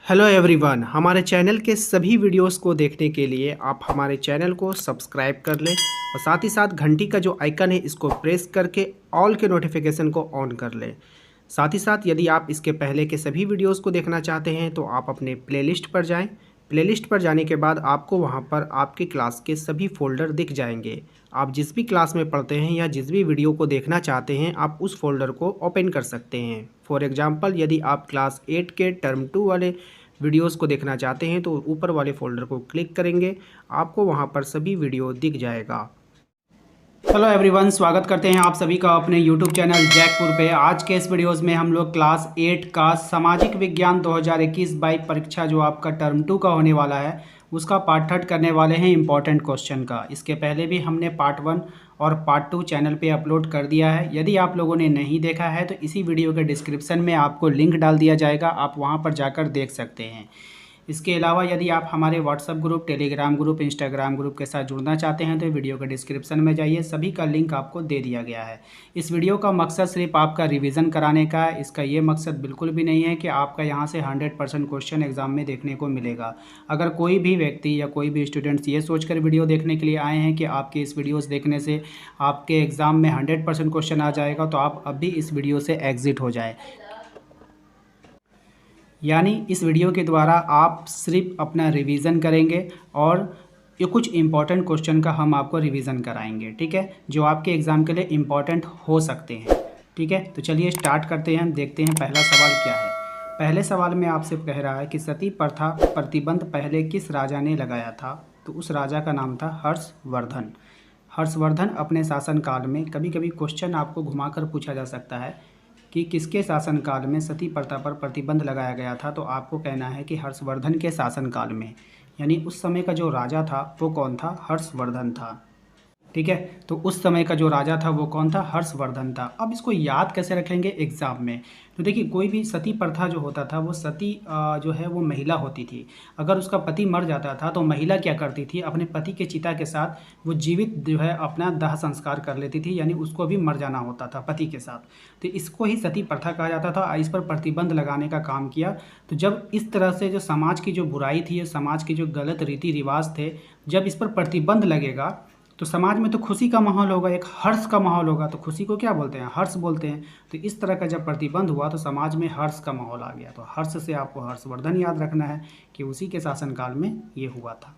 Hello everyone, हमारे channel के सभी वीडियोस को देखने के लिए आप हमारे चैनल को सब्सक्राइब कर लें और साथ ही साथ घंटी का जो आइकन है इसको प्रेस करके ऑल के नोटिफिकेशन को ऑन कर लें। साथ ही साथ यदि आप इसके पहले के सभी वीडियोस को देखना चाहते हैं तो आप अपने प्लेलिस्ट पर जाएं। प्लेलिस्ट पर जाने के बाद आपको वहां पर आपकी क्लास के सभी फोल्डर दिख जाएंगे। आप जिस भी क्लास में पढ़ते हैं या जिस भी वीडियो को देखना चाहते हैं आप उस फोल्डर को ओपन कर सकते हैं। फॉर एग्जांपल, यदि आप क्लास 8 के टर्म 2 वाले वीडियोस को देखना चाहते हैं तो ऊपर वाले फोल्डर को क्लिक करेंगे, आपको वहां पर सभी वीडियो दिख जाएगा। हेलो एवरीवन, स्वागत करते हैं आप सभी का अपने यूट्यूब चैनल जैकपुर पे। आज के इस वीडियोस में हम लोग क्लास 8 का सामाजिक विज्ञान 2021 बाई परीक्षा जो आपका टर्म 2 का होने वाला है उसका पार्ट 3 करने वाले हैं इंपॉर्टेंट क्वेश्चन का। इसके पहले भी हमने पार्ट 1 और पार्ट 2 चैनल पे अपलोड कर दिया है। यदि आप लोगों ने नहीं देखा है तो इसी वीडियो के डिस्क्रिप्शन में आपको लिंक डाल दिया जाएगा, आप वहाँ पर जाकर देख सकते हैं। इसके अलावा यदि आप हमारे WhatsApp group, Telegram group, Instagram group के साथ जुड़ना चाहते हैं तो वीडियो के डिस्क्रिप्शन में जाइए, सभी का लिंक आपको दे दिया गया है। इस वीडियो का मकसद सिर्फ आपका रिवीजन कराने का है। इसका ये मकसद बिल्कुल भी नहीं है कि आपका यहाँ से 100% क्वेश्चन एग्जाम में देखने को मिलेगा। अगर कोई भी व्यक्ति या कोई भी स्टूडेंट्स ये सोचकर वीडियो देखने के लिए आए हैं कि आपके इस वीडियोज़ देखने से आपके एग्ज़ाम में 100% क्वेश्चन आ जाएगा तो आप अभी इस वीडियो से एग्ज़िट हो जाए। यानी इस वीडियो के द्वारा आप सिर्फ अपना रिवीजन करेंगे और ये कुछ इम्पॉर्टेंट क्वेश्चन का हम आपको रिवीजन कराएंगे, ठीक है, जो आपके एग्ज़ाम के लिए इम्पॉर्टेंट हो सकते हैं। ठीक है, तो चलिए स्टार्ट करते हैं। हम देखते हैं पहला सवाल क्या है। पहले सवाल में आपसे कह रहा है कि सती प्रथा प्रतिबंध पहले किस राजा ने लगाया था। तो उस राजा का नाम था हर्षवर्धन। हर्षवर्धन अपने शासनकाल में, कभी कभी क्वेश्चन आपको घुमाकर पूछा जा सकता है कि किसके शासनकाल में सती प्रथा पर प्रतिबंध लगाया गया था, तो आपको कहना है कि हर्षवर्धन के शासनकाल में। यानी उस समय का जो राजा था वो कौन था? हर्षवर्धन था। ठीक है, तो उस समय का जो राजा था वो कौन था? हर्षवर्धन था। अब इसको याद कैसे रखेंगे एग्जाम में? तो देखिए, कोई भी सती प्रथा जो होता था वो सती जो है वो महिला होती थी। अगर उसका पति मर जाता था तो महिला क्या करती थी, अपने पति के चिता के साथ वो जीवित जो है अपना दाह संस्कार कर लेती थी, यानी उसको भी मर जाना होता था पति के साथ। तो इसको ही सती प्रथा कहा जाता था। इस पर प्रतिबंध लगाने का काम किया। तो जब इस तरह से जो समाज की जो बुराई थी, समाज के जो गलत रीति रिवाज थे, जब इस पर प्रतिबंध लगेगा तो समाज में तो खुशी का माहौल होगा, एक हर्ष का माहौल होगा। तो खुशी को क्या बोलते हैं? हर्ष बोलते हैं। तो इस तरह का जब प्रतिबंध हुआ तो समाज में हर्ष का माहौल आ गया। तो हर्ष से आपको हर्षवर्धन याद रखना है कि उसी के शासनकाल में ये हुआ था।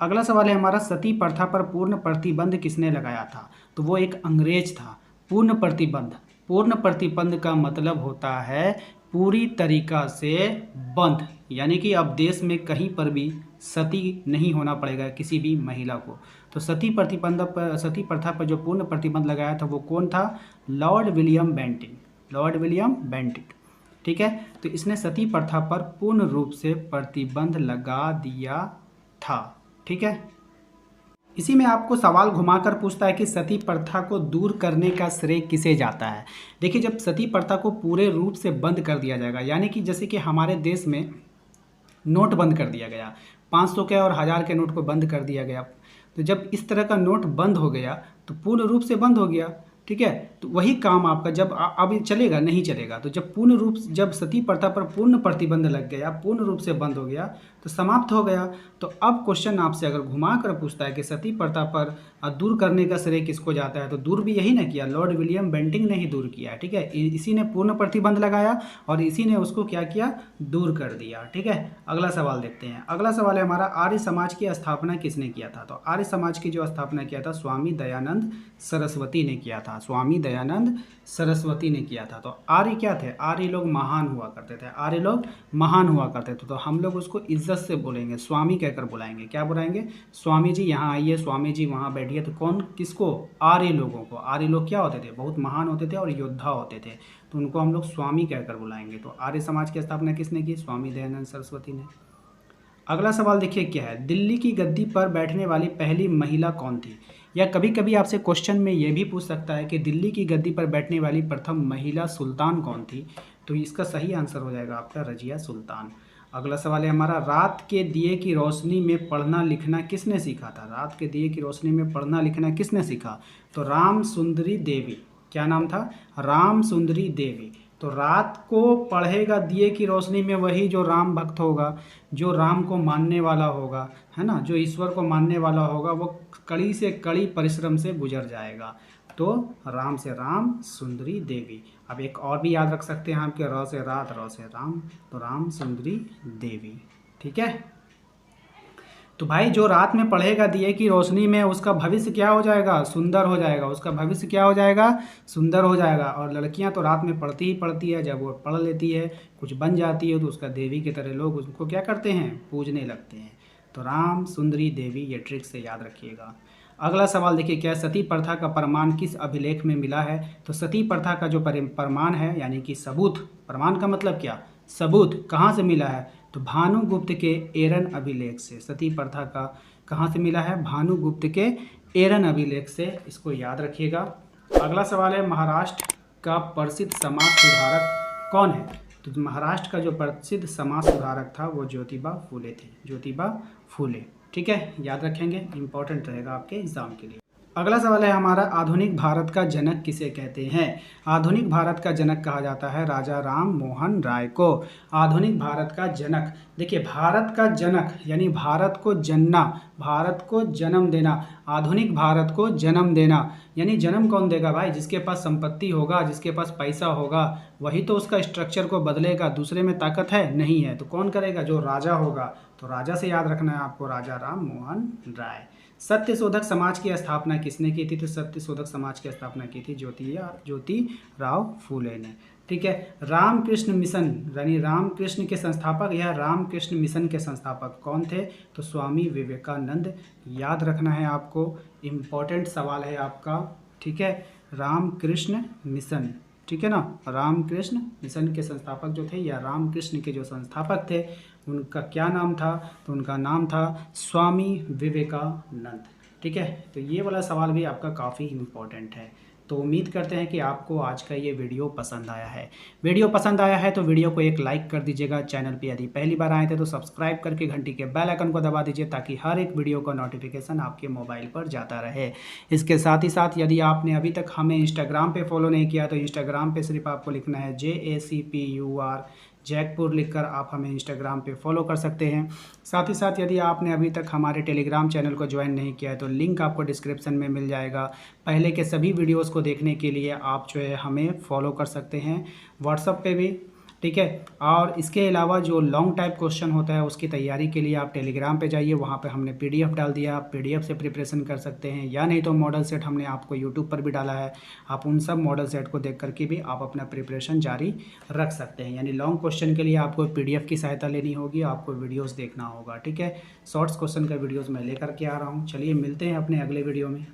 अगला सवाल है हमारा, सती प्रथा पर पूर्ण प्रतिबंध किसने लगाया था? तो वो एक अंग्रेज था। पूर्ण प्रतिबंध, पूर्ण प्रतिबंध का मतलब होता है पूरी तरीका से बंद, यानी कि अब देश में कहीं पर भी सती नहीं होना पड़ेगा किसी भी महिला को। तो सती प्रथा पर जो पूर्ण प्रतिबंध लगाया था वो कौन था? Lord William Bentinck. Lord William Bentinck, ठीक है। तो इसने सती प्रथा पर पूर्ण रूप से प्रतिबंध लगा दिया था, ठीक है। इसी में आपको सवाल घुमाकर पूछता है कि सती प्रथा को दूर करने का श्रेय किसे जाता है। देखिए, जब सती प्रथा को पूरे रूप से बंद कर दिया जाएगा, यानी कि जैसे कि हमारे देश में नोट बंद कर दिया गया, 500 के और 1000 के नोट को बंद कर दिया गया। तो जब इस तरह का नोट बंद हो गया तो पूर्ण रूप से बंद हो गया, ठीक है। तो वही काम आपका जब अब चलेगा नहीं चलेगा। तो जब सती प्रथा पर पूर्ण प्रतिबंध लग गया, पूर्ण रूप से बंद हो गया तो समाप्त हो गया। तो अब क्वेश्चन आपसे अगर घुमा कर पूछता है कि सती प्रथा पर दूर करने का श्रेय किसको जाता है, तो दूर भी यही ना किया, लॉर्ड विलियम बेंटिक ने ही दूर किया, ठीक है। इसी ने पूर्ण प्रतिबंध लगाया और इसी ने उसको क्या किया? दूर कर दिया, ठीक है। अगला सवाल देखते हैं। अगला सवाल है हमारा, आर्य समाज की स्थापना किसने किया था? तो आर्य समाज की जो स्थापना किया था स्वामी दयानंद सरस्वती ने किया था। स्वामी दयानंद सरस्वती ने किया था। तो आर्य क्या थे? आर्य लोग महान हुआ करते थे। आर्य लोग महान हुआ करते थे। तो हम लोग उसको इज्जत से बोलेंगे, स्वामी कहकर बुलाएंगे। क्या बुलाएंगे? स्वामी जी यहाँ आइए, स्वामी जी वहाँ बैठिए। तो कौन, किसको? आर्य लोगों को। आर्य लोग क्या होते थे? बहुत महान होते थे और योद्धा होते थे, तो उनको हम लोग स्वामी कहकर बुलाएंगे। तो आर्य समाज की स्थापना किसने की? स्वामी दयानंद सरस्वती ने। अगला सवाल देखिए क्या है, दिल्ली की गद्दी पर बैठने वाली पहली महिला कौन थी? या कभी कभी आपसे क्वेश्चन में ये भी पूछ सकता है कि दिल्ली की गद्दी पर बैठने वाली प्रथम महिला सुल्तान कौन थी? तो इसका सही आंसर हो जाएगा आपका रजिया सुल्तान। अगला सवाल है हमारा, रात के दिए की रोशनी में पढ़ना लिखना किसने सीखा था? रात के दिए की रोशनी में पढ़ना लिखना किसने सीखा? तो राम सुंदरी देवी। क्या नाम था? राम सुंदरी देवी। तो रात को पढ़ेगा दिए की रोशनी में वही जो राम भक्त होगा, जो राम को मानने वाला होगा, है ना, जो ईश्वर को मानने वाला होगा, वो कड़ी से कड़ी परिश्रम से गुजर जाएगा। तो राम से राम सुंदरी देवी। अब एक और भी याद रख सकते हैं आपके, र से रात र से राम, तो राम सुंदरी देवी। ठीक है। तो भाई जो रात में पढ़ेगा दिए की रोशनी में, उसका भविष्य क्या हो जाएगा? सुंदर हो जाएगा। उसका भविष्य क्या हो जाएगा? सुंदर हो जाएगा। और लड़कियां तो रात में पढ़ती ही पढ़ती है, जब वो पढ़ लेती है, कुछ बन जाती है, तो उसका देवी की तरह लोग उसको क्या करते हैं? पूजने लगते हैं। तो राम सुंदरी देवी, ये ट्रिक से याद रखिएगा। अगला सवाल देखिए, क्या सती प्रथा का प्रमाण किस अभिलेख में मिला है? तो सती प्रथा का जो प्रमाण है, यानी कि सबूत, प्रमाण का मतलब क्या? सबूत, कहाँ से मिला है? तो भानुगुप्त के एरन अभिलेख से। सती प्रथा का कहाँ से मिला है? भानुगुप्त के एरन अभिलेख से। इसको याद रखिएगा। अगला सवाल है, महाराष्ट्र का प्रसिद्ध समाज सुधारक कौन है? तो महाराष्ट्र का जो प्रसिद्ध समाज सुधारक था वो ज्योतिबा फूले थे। ज्योतिबा फूले। ठीक है, याद रखेंगे, इंपॉर्टेंट रहेगा आपके एग्जाम के लिए। अगला सवाल है हमारा, आधुनिक भारत का जनक किसे कहते हैं? आधुनिक भारत का जनक कहा जाता है राजा राम मोहन राय को। आधुनिक भारत का जनक, देखिए भारत का जनक यानी भारत को जनना, भारत को जन्म देना। आधुनिक भारत को जन्म देना यानी जन्म कौन देगा भाई? जिसके पास संपत्ति होगा, जिसके पास पैसा होगा, वही तो उसका स्ट्रक्चर को बदलेगा। दूसरे में ताकत है? नहीं है। तो कौन करेगा? जो राजा होगा। तो राजा से याद रखना है आपको, राजा राम मोहन राय। सत्यशोधक समाज की स्थापना किसने की थी? तो सत्यशोधक समाज की स्थापना की थी ज्योतिराव फूले ने। ठीक है। रामकृष्ण मिशन यानी रामकृष्ण के संस्थापक या रामकृष्ण मिशन के संस्थापक कौन थे? तो स्वामी विवेकानंद। याद रखना है आपको, इम्पोर्टेंट सवाल है आपका। ठीक है, रामकृष्ण मिशन, ठीक है ना, रामकृष्ण मिशन के संस्थापक जो थे या रामकृष्ण के जो संस्थापक थे उनका क्या नाम था? तो उनका नाम था स्वामी विवेकानंद। ठीक है, तो ये वाला सवाल भी आपका काफ़ी इम्पोर्टेंट है। तो उम्मीद करते हैं कि आपको आज का ये वीडियो पसंद आया है। वीडियो पसंद आया है तो वीडियो को एक लाइक कर दीजिएगा। चैनल पे यदि पहली बार आए थे तो सब्सक्राइब करके घंटी के बेल आइकन को दबा दीजिए, ताकि हर एक वीडियो का नोटिफिकेशन आपके मोबाइल पर जाता रहे। इसके साथ ही साथ यदि आपने अभी तक हमें इंस्टाग्राम पे फॉलो नहीं किया तो इंस्टाग्राम पे सिर्फ आपको लिखना है JACPUR जैकपुर लिखकर आप हमें इंस्टाग्राम पे फॉलो कर सकते हैं। साथ ही साथ यदि आपने अभी तक हमारे टेलीग्राम चैनल को ज्वाइन नहीं किया है तो लिंक आपको डिस्क्रिप्शन में मिल जाएगा। पहले के सभी वीडियोस को देखने के लिए आप जो है हमें फॉलो कर सकते हैं व्हाट्सएप पे भी। ठीक है, और इसके अलावा जो लॉन्ग टाइप क्वेश्चन होता है उसकी तैयारी के लिए आप टेलीग्राम पे जाइए, वहाँ पे हमने PDF डाल दिया, आप PDF से प्रिपरेशन कर सकते हैं, या नहीं तो मॉडल सेट हमने आपको यूट्यूब पर भी डाला है, आप उन सब मॉडल सेट को देख करके भी आप अपना प्रिपरेशन जारी रख सकते हैं। यानी लॉन्ग क्वेश्चन के लिए आपको PDF की सहायता लेनी होगी, आपको वीडियोज़ देखना होगा। ठीक है, शॉर्ट्स क्वेश्चन का वीडियोज़ मैं लेकर के आ रहा हूँ। चलिए मिलते हैं अपने अगले वीडियो में।